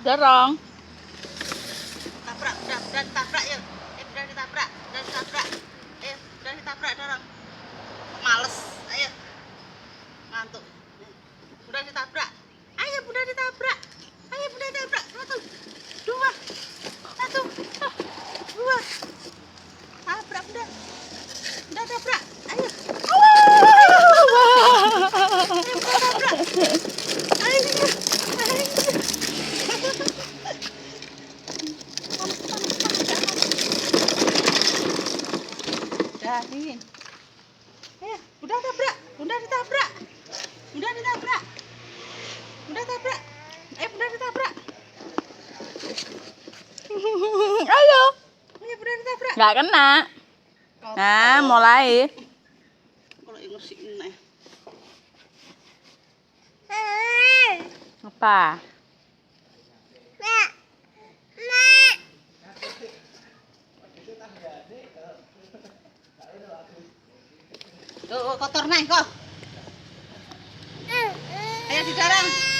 Dorong. Tabrak, udah ditabrak ya. Udah ditabrak, udah ditabrak. Udah ditabrak dorong. Males, ayo. Ngantuk. Udah ditabrak. Ayo, udah ditabrak. Ayo, udah ditabrak. Satu, dua, satu, dua. Tabrak, udah. Udah tabrak. Ayo. Ayo, udah tabrak. Ayo. Dahin. Udah tabrak, udah ditabrak. Udah ditabrak. Udah tabrak. Udah ditabrak. Ayo. Udah ditabrak. Nggak kena. Nah, mulai. Kalau ngusik nih. Apa? Kotor nih kok. Ayo didorong.